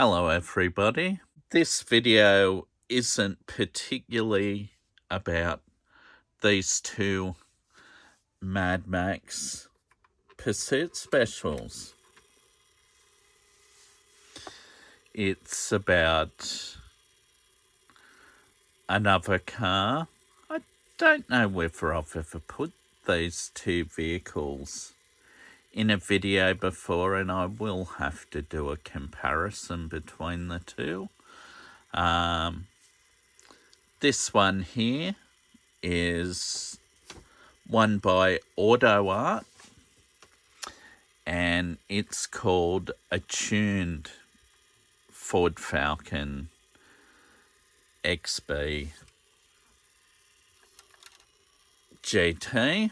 Hello everybody. This video isn't particularly about these two Mad Max Pursuit specials. It's about another car. I don't know whether I've ever put these two vehicles in a video before, and I will have to do a comparison between the two. This one here is one by Auto Art, and it's called a tuned Ford Falcon XB GT,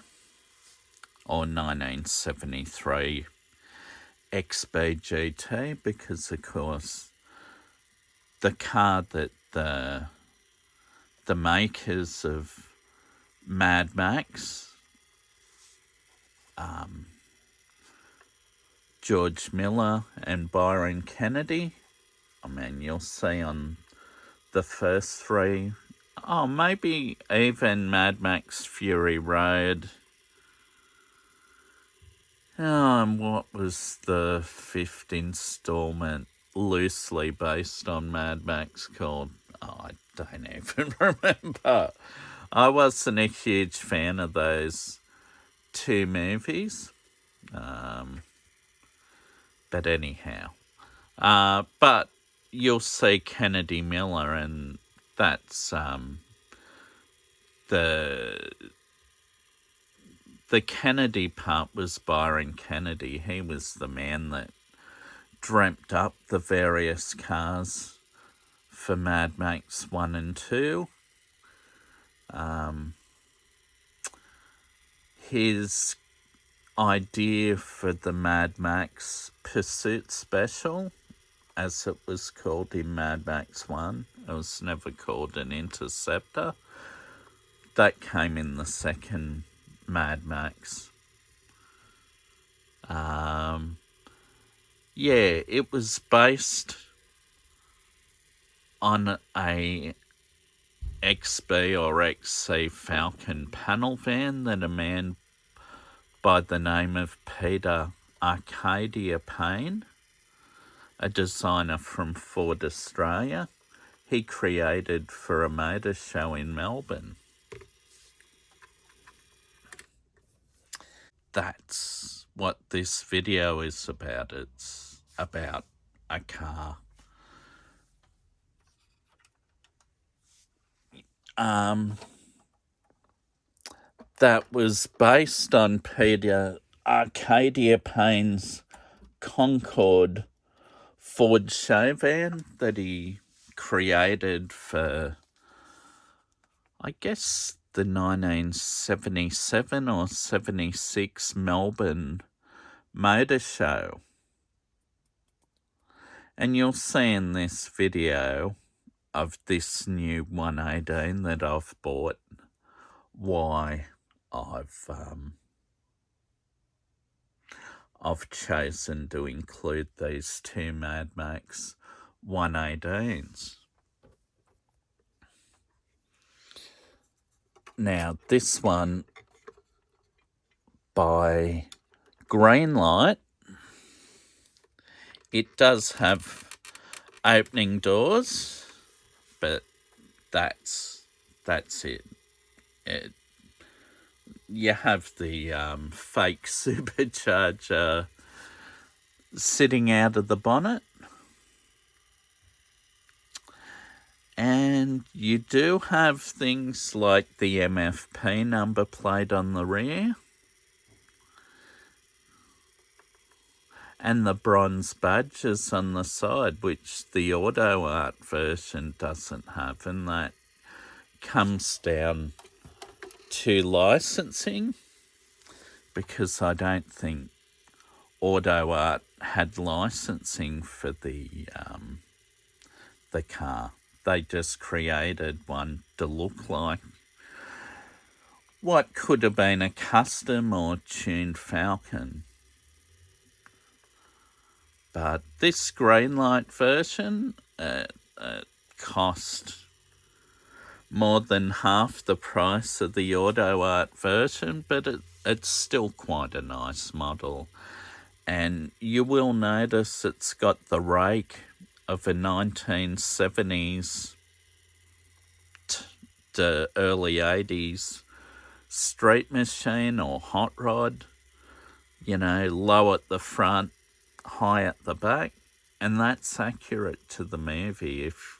or 1973 XB GT, because of course the car that the makers of Mad Max, George Miller and Byron Kennedy, I mean, you'll see on the first three, maybe even Mad Max Fury Road. And what was the fifth installment loosely based on Mad Max called? I don't even remember. I wasn't a huge fan of those two movies. But anyhow. But you'll see Kennedy Miller, and that's the Kennedy part was Byron Kennedy. He was the man that dreamt up the various cars for Mad Max 1 and 2. His idea for the Mad Max Pursuit Special, as it was called in Mad Max 1, it was never called an Interceptor. That came in the second Mad Max. Yeah, it was based on a XB or XC Falcon panel van that a man by the name of Peter Arcadia Payne, a designer from Ford Australia, he created for a motor show in Melbourne. That's what this video is about. It's about a car. That was based on Peter Arcadia Payne's Concorde Ford show van that he created for, I guess, the 1977 or 76 Melbourne Motor Show. And you'll see in this video of this new 118 that I've bought why I've chosen to include these two Mad Max 118s. Now, this one by Greenlight, it does have opening doors, but that's it. You have the fake supercharger sitting out of the bonnet. And you do have things like the MFP number plate on the rear, and the bronze badges on the side, which the Auto Art version doesn't have, and that comes down to licensing, because I don't think Auto Art had licensing for the car. They just created one to look like what could have been a custom or tuned Falcon. But this Greenlight version cost more than half the price of the Auto Art version, but it's still quite a nice model. And you will notice it's got the rake of a 1970s to early 80s street machine or hot rod, low at the front, high at the back. And that's accurate to the movie if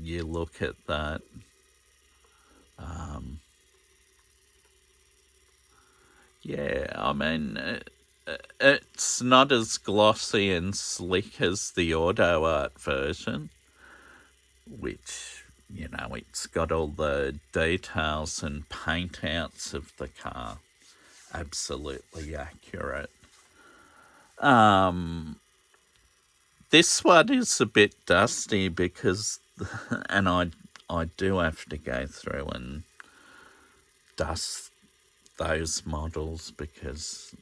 you look at that. It's not as glossy and slick as the Auto Art version, which, it's got all the details and paint outs of the car. Absolutely accurate. This one is a bit dusty because, and I do have to go through and dust those models because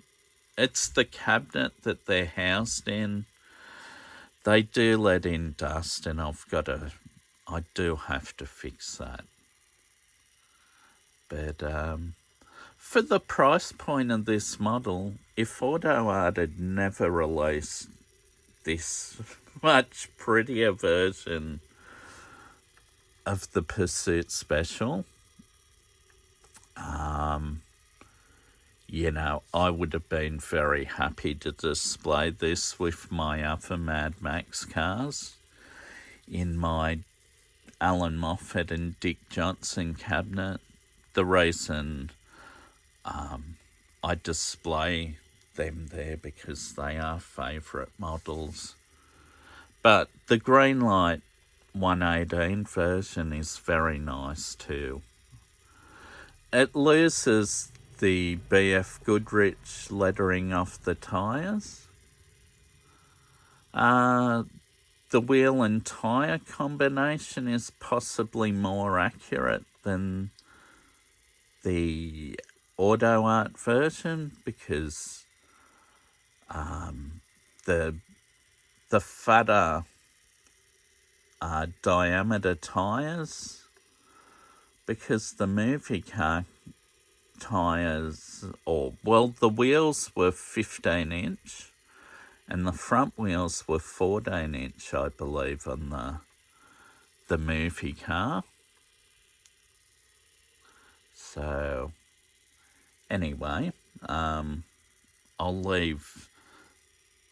it's the cabinet that they're housed in. They do let in dust, and I do have to fix that. But for the price point of this model, if Auto Art had never released this much prettier version of the Pursuit Special, I would have been very happy to display this with my other Mad Max cars in my Alan Moffat and Dick Johnson cabinet. The reason I display them there because they are favourite models. But the Greenlight 118 version is very nice too. It loses the BF Goodrich lettering off the tyres. The wheel and tyre combination is possibly more accurate than the Auto Art version because the fatter diameter tyres, because the movie car tyres, the wheels were 15-inch and the front wheels were 14-inch, I believe, on the movie car. So anyway, I'll leave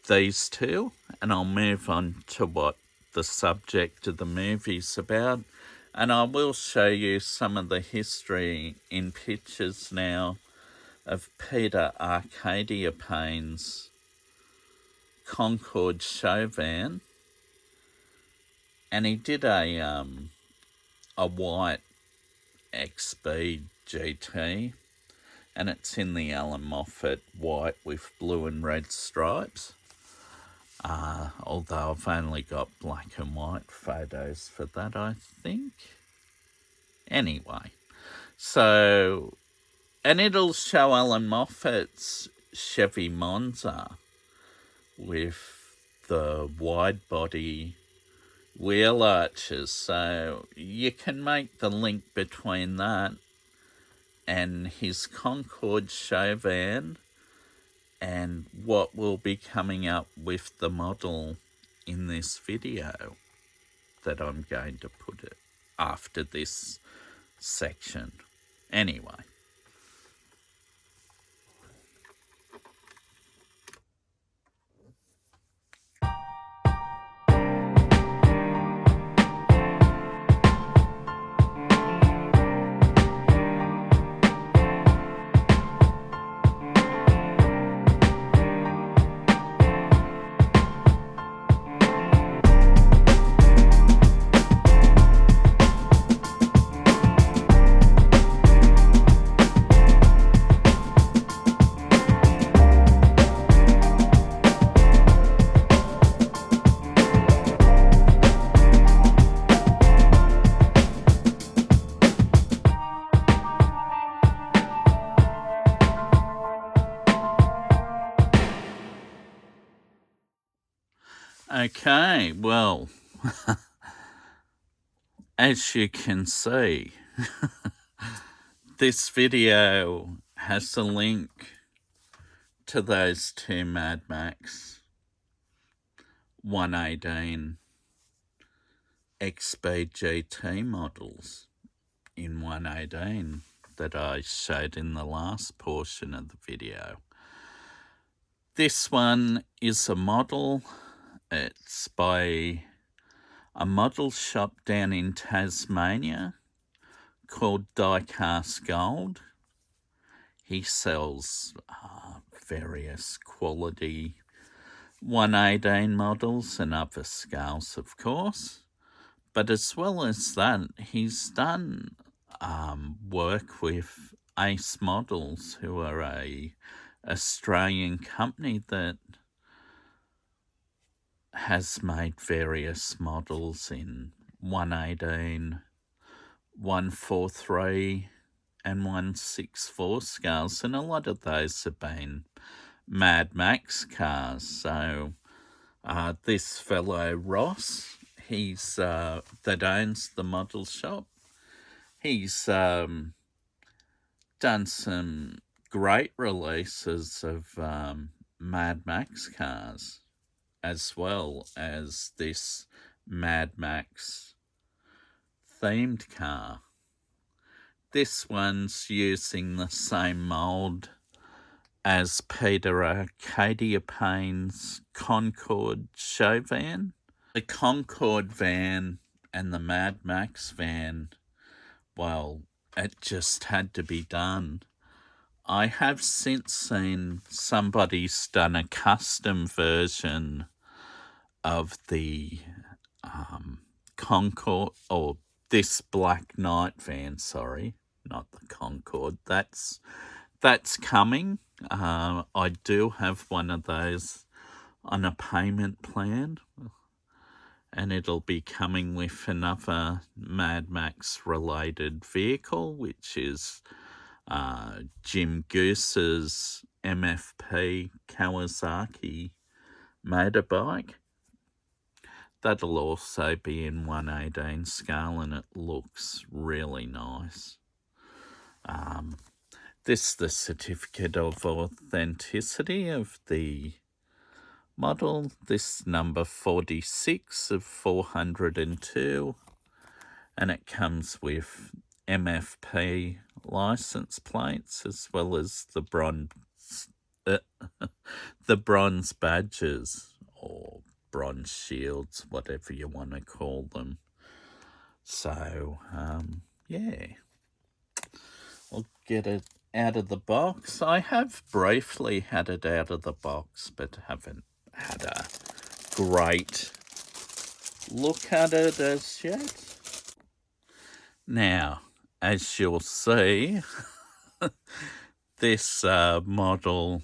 these two and I'll move on to what the subject of the movie's about. And I will show you some of the history in pictures now of Peter Arcadia Payne's Concorde show van. And he did a white XB GT, and it's in the Alan Moffat white with blue and red stripes. Although I've only got black and white photos for that, I think. Anyway, so, and it'll show Alan Moffat's Chevy Monza with the wide body wheel arches. So you can make the link between that and his Concorde show van and what will be coming up with the model in this video that I'm going to put it after this section. Anyway. Okay, well, as you can see, this video has a link to those two Mad Max 118 XB GT models in 118 that I showed in the last portion of the video. This one is a model. It's by a model shop down in Tasmania called Diecast Gold. He sells various quality 118 models and other scales, of course. But as well as that, he's done work with Ace Models, who are a Australian company that has made various models in 118, 143 and 164 scales, and a lot of those have been Mad Max cars. So this fellow Ross, he's that owns the model shop, he's done some great releases of Mad Max cars, as well as this Mad Max themed car. This one's using the same mould as Peter Arcadia Payne's Concorde show van. The Concorde van and the Mad Max van, well, it just had to be done. I have since seen somebody's done a custom version of the Concorde, or this Black Knight van, sorry, not the Concorde. That's coming. I do have one of those on a payment plan, and it'll be coming with another Mad Max related vehicle, which is Jim Goose's MFP Kawasaki motorbike. That'll also be in 118 scale, and it looks really nice. This is the certificate of authenticity of the model. This number 46 of 402, and it comes with MFP license plates as well as the bronze badges, or bronze shields, whatever you want to call them. So yeah, I'll get it out of the box. I have briefly had it out of the box, but haven't had a great look at it as yet. Now, as you'll see, this model,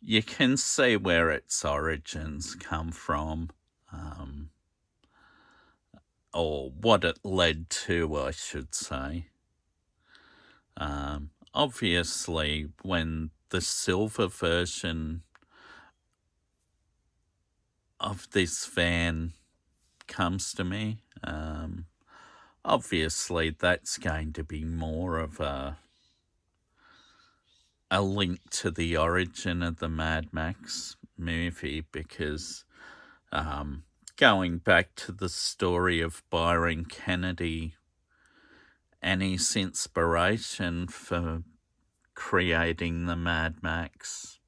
you can see where its origins come from, or what it led to, I should say. Obviously, when the silver version of this van comes to me, obviously that's going to be more of a link to the origin of the Mad Max movie, because going back to the story of Byron Kennedy and his inspiration for creating the Mad Max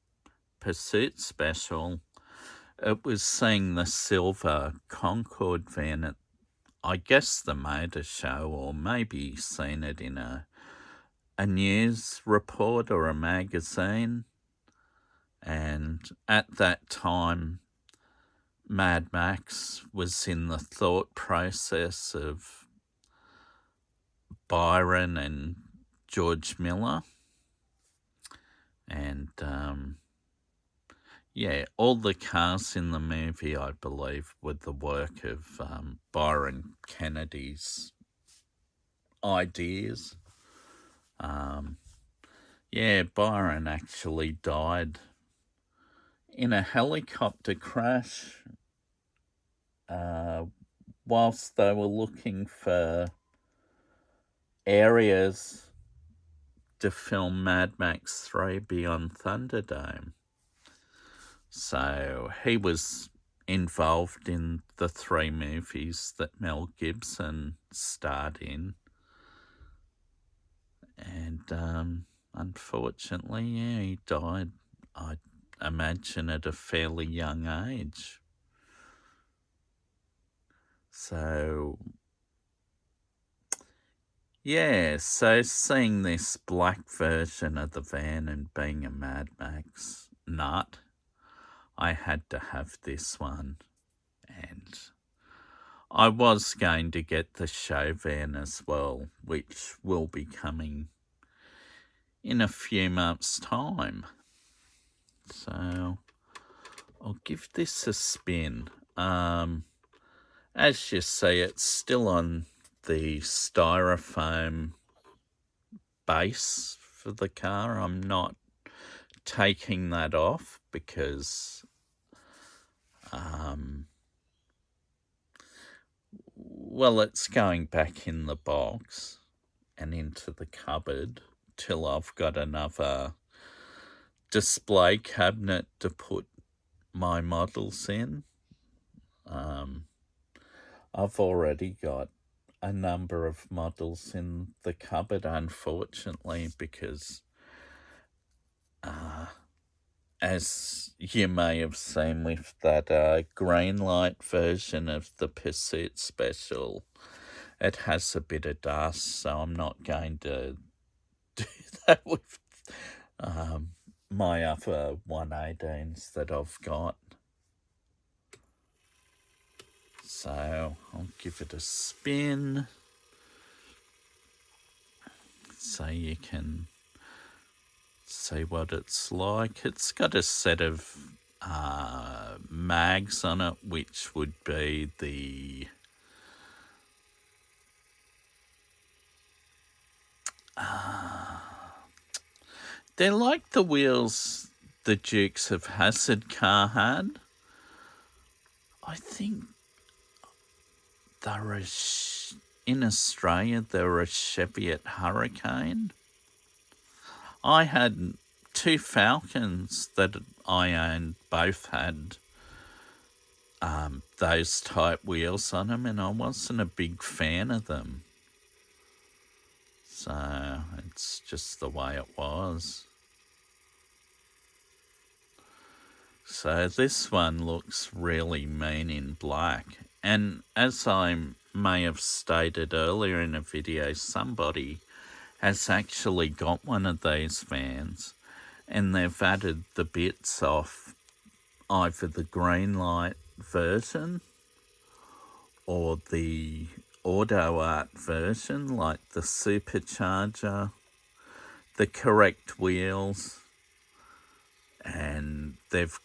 Pursuit Special, it was seeing the silver Concorde van at, I guess, the motor show, or maybe seen it in a news report or a magazine. And at that time, Mad Max was in the thought process of Byron and George Miller. And yeah, all the cars in the movie, I believe, were the work of Byron Kennedy's ideas. Yeah, Byron actually died in a helicopter crash whilst they were looking for areas to film Mad Max 3 Beyond Thunderdome. So he was involved in the 3 movies that Mel Gibson starred in. And unfortunately, yeah, he died, I imagine, at a fairly young age. So, yeah, so seeing this black version of the van and being a Mad Max nut, I had to have this one. And I was going to get the show van as well, which will be coming in a few months' time. So I'll give this a spin. As you see, it's still on the styrofoam base for the car. I'm not taking that off because well, it's going back in the box and into the cupboard till I've got another display cabinet to put my models in. I've already got a number of models in the cupboard, unfortunately, because as you may have seen with that green light version of the Pursuit Special, it has a bit of dust, so I'm not going to do that with my other 118s that I've got. So I'll give it a spin so you can see what it's like. It's got a set of mags on it, which would be the they're like the wheels the Dukes of Hazzard car had. I think they're in Australia, they were a Cheviot Hurricane. I had 2 Falcons that I owned, both had those type wheels on them, and I wasn't a big fan of them. So it's just the way it was. So this one looks really mean in black. And as I may have stated earlier in a video, somebody has actually got one of these vans and they've added the bits off either the green light version or the auto art version, like the supercharger, the correct wheels, and they've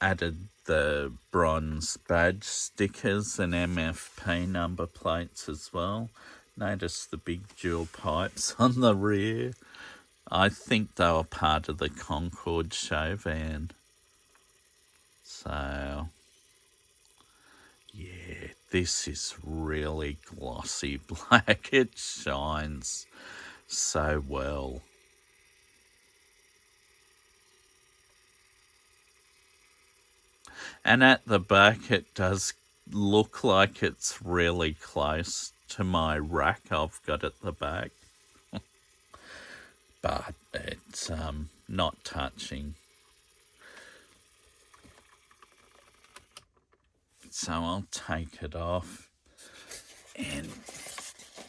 added the bronze badge stickers and MFP number plates as well. Notice the big dual pipes on the rear. I think they were part of the Concorde show van. So, yeah, this is really glossy black. It shines so well. And at the back, it does look like it's really close to my rack I've got at the back. But it's not touching. So I'll take it off and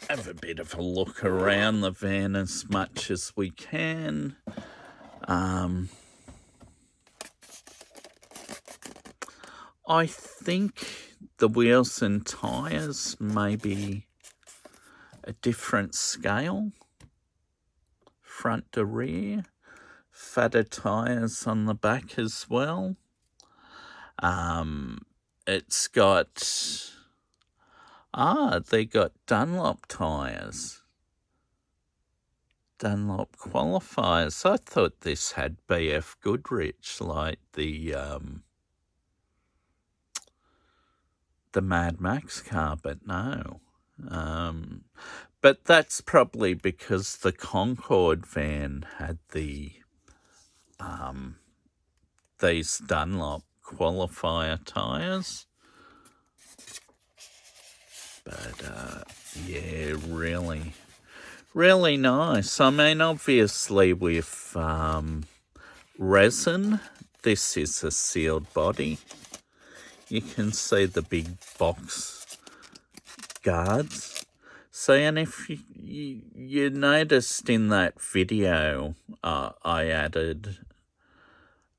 have a bit of a look around the van as much as we can. I think the wheels and tyres may be a different scale, front to rear, fatter tyres on the back as well. It's got, they got Dunlop tyres, Dunlop qualifiers. I thought this had BF Goodrich, like the the Mad Max car, but no. But that's probably because the Concorde van had these Dunlop qualifier tyres. But, yeah, really, really nice. I mean, obviously with Resin, this is a sealed body. You can see the big box guards. So, and if you noticed in that video I added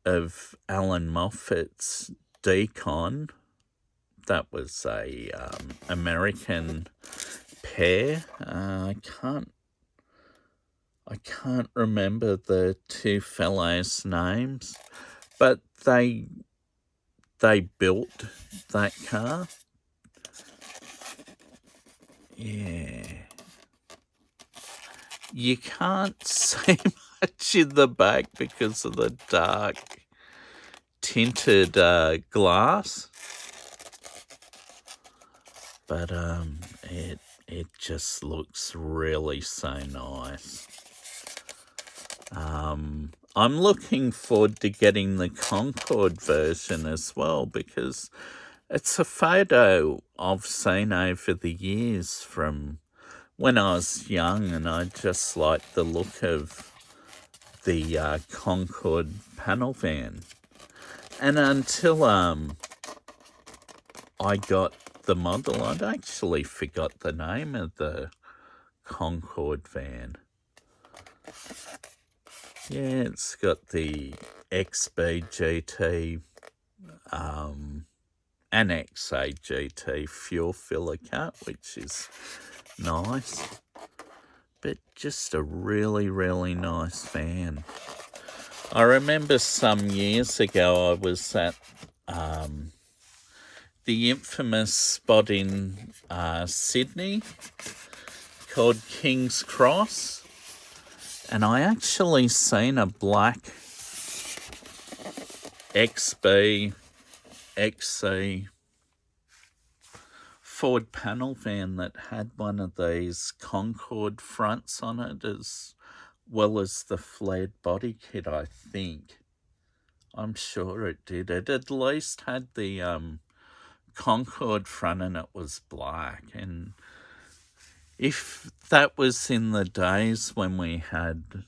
of Alan Moffat's Decon, that was a American pair. I can't remember the two fellows' names, but they built that car. Yeah. You can't see much in the back because of the dark tinted glass. But it just looks really so nice. I'm looking forward to getting the Concorde version as well, because it's a photo I've seen over the years from when I was young, and I just like the look of the Concorde panel van. And until I got the model, I'd actually forgot the name of the Concorde van. Yeah, it's got the XB GT and XA GT fuel filler cut, which is nice. But just a really, really nice van. I remember some years ago I was at the infamous spot in Sydney called King's Cross, and I actually seen a black XB XC Ford panel van that had one of these Concorde fronts on it, as well as the flared body kit, I think. I'm sure it did. It at least had the Concorde front, and it was black. And if that was in the days when we had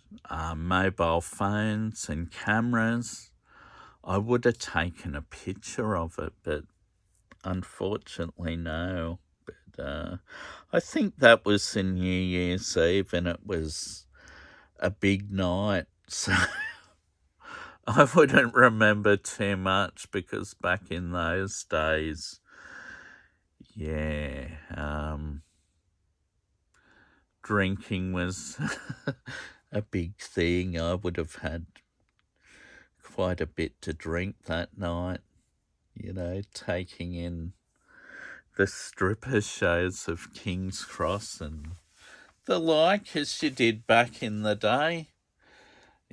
mobile phones and cameras, I would have taken a picture of it, but unfortunately no. But I think that was in New Year's Eve, and it was a big night, so I wouldn't remember too much, because back in those days, yeah, drinking was a big thing. I would have had quite a bit to drink that night, you know, taking in the stripper shows of King's Cross and the like, as you did back in the day.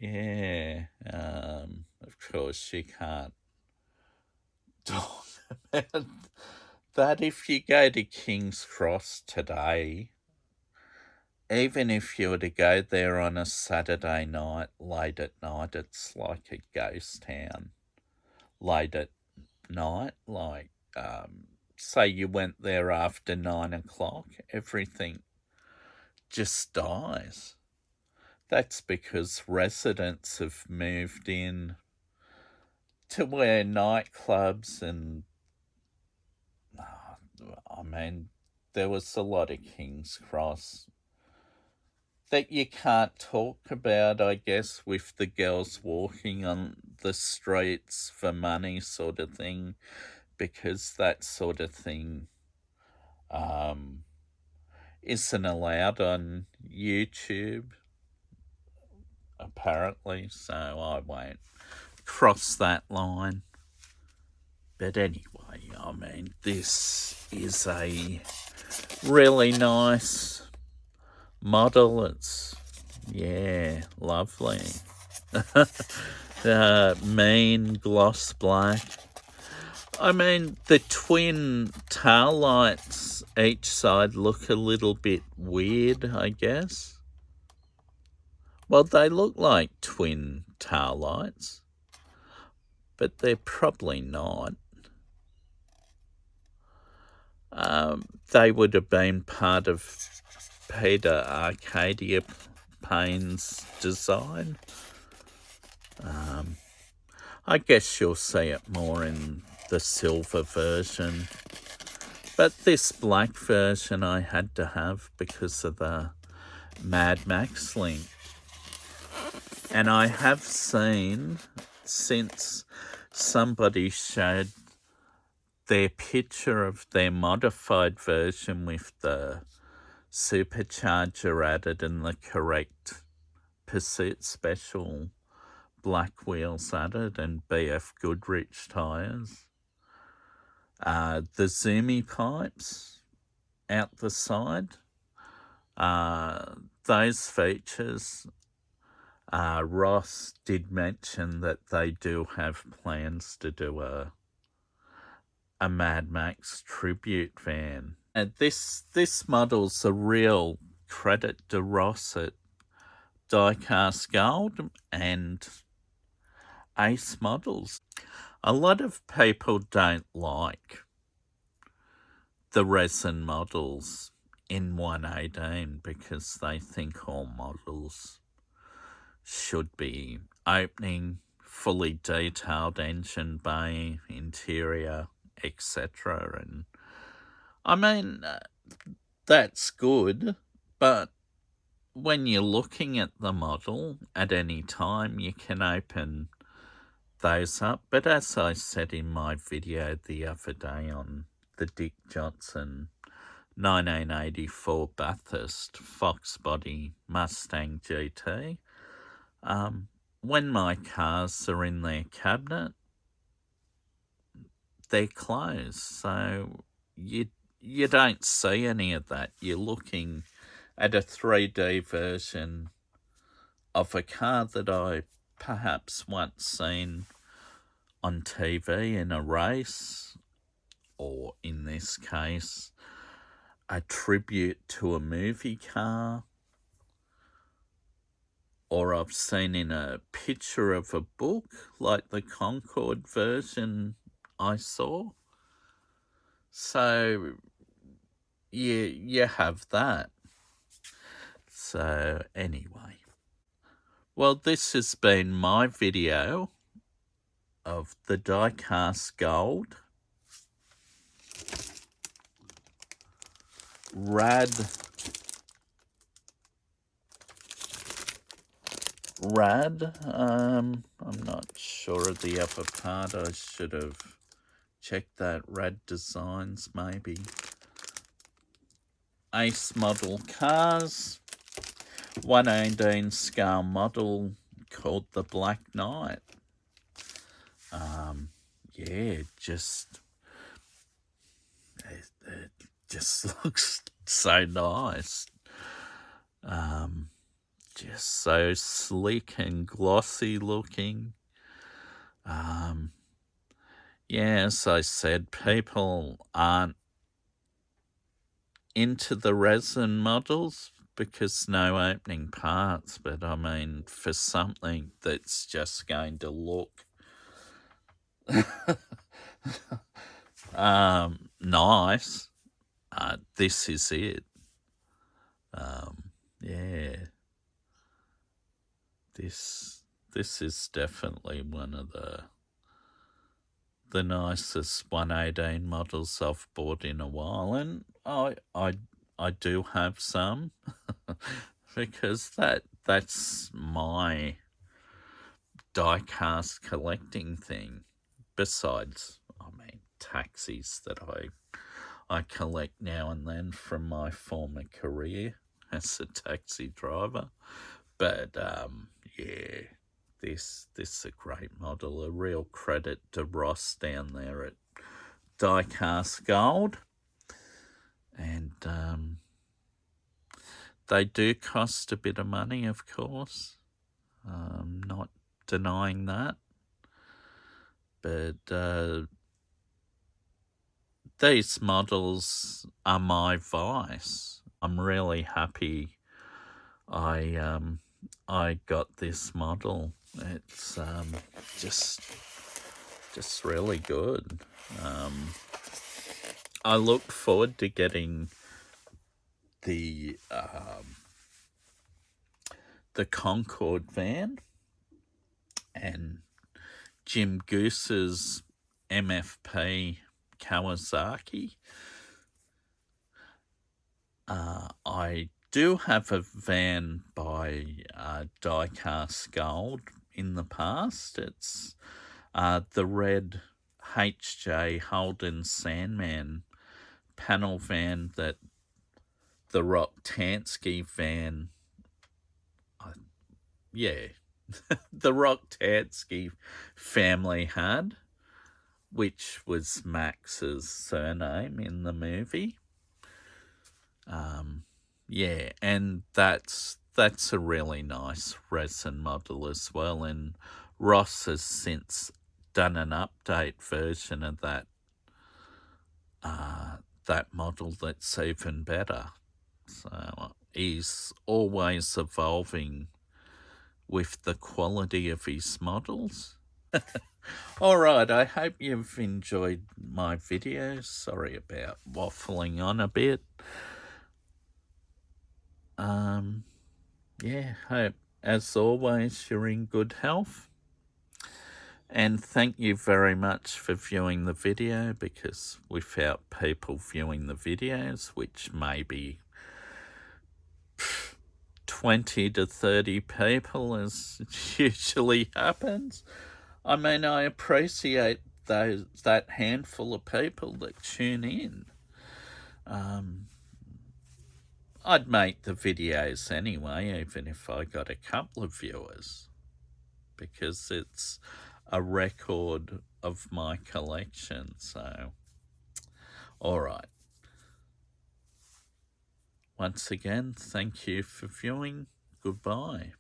Yeah, of course you can't talk about that. If you go to King's Cross today, even if you were to go there on a Saturday night, late at night, it's like a ghost town. Late at night, like, say you went there after 9 o'clock, everything just dies. That's because residents have moved in to where nightclubs and, I mean, there was a lot of King's Cross that you can't talk about, I guess, with the girls walking on the streets for money sort of thing, because that sort of thing isn't allowed on YouTube, apparently, so I won't cross that line. But anyway, I mean, this is a really nice model. It's, yeah, lovely. Mean gloss black. I mean, the twin tail lights each side look a little bit weird, I guess. Well, they look like twin tail lights, but they're probably not. They would have been part of Peter Arcadia Payne's design. I guess you'll see it more in the silver version. But this black version I had to have because of the Mad Max link. And I have seen, since somebody showed their picture of their modified version with the supercharger added and the correct Pursuit Special black wheels added and BF Goodrich tyres. The zoomy pipes out the side, those features, Ross did mention that they do have plans to do a Mad Max tribute van. And this model's a real credit to Ross at Diecast Gold and Ace Models. A lot of people don't like the resin models in 118 because they think all models should be opening, fully detailed engine bay, interior, etc. And I mean, that's good, but when you're looking at the model at any time, you can open those up. But as I said in my video the other day on the Dick Johnson 1984 Bathurst Fox Body Mustang GT, when my cars are in their cabinet, they're closed. So you don't see any of that. You're looking at a 3D version of a car that I perhaps once seen on TV in a race, or in this case, a tribute to a movie car, or I've seen in a picture of a book, like the Concorde version I saw. So, you have that. So, anyway. Well, this has been my video of the Diecast Gold Rad, I'm not sure of the upper part. I should have checked that. Rad Designs, maybe. Ace Model Cars, 118 scale model called the Black Knight. Yeah, it just looks so nice. Just so sleek and glossy looking. Yeah, as I said, people aren't into the resin models because no opening parts, but I mean, for something that's just going to look nice, this is it. Yeah, this is definitely one of the nicest 118 models I've bought in a while, and I do have some because that's my diecast collecting thing. Besides, I mean, taxis that I collect now and then from my former career as a taxi driver. But yeah, this is a great model. A real credit to Ross down there at Diecast Gold. And they do cost a bit of money, of course. Not denying that. But these models are my vice. I'm really happy I got this model. It's just really good. I look forward to getting the Concorde van and Jim Goose's MFP Kawasaki. I do have a van by Diecast Gold in the past. It's the red HJ Holden Sandman panel van that the Rock Tansky van, the Rock Tansky family had, which was Max's surname in the movie. And that's a really nice resin model as well. And Ross has since done an update version of that model that's even better. So he's always evolving with the quality of his models. Alright, I hope you've enjoyed my video. Sorry about waffling on a bit. Hope, as always, you're in good health. And thank you very much for viewing the video, because without people viewing the videos, which may be 20 to 30 people, as usually happens, I mean, I appreciate that handful of people that tune in. I'd make the videos anyway, even if I got a couple of viewers, because it's a record of my collection. So, alright. Once again, thank you for viewing. Goodbye.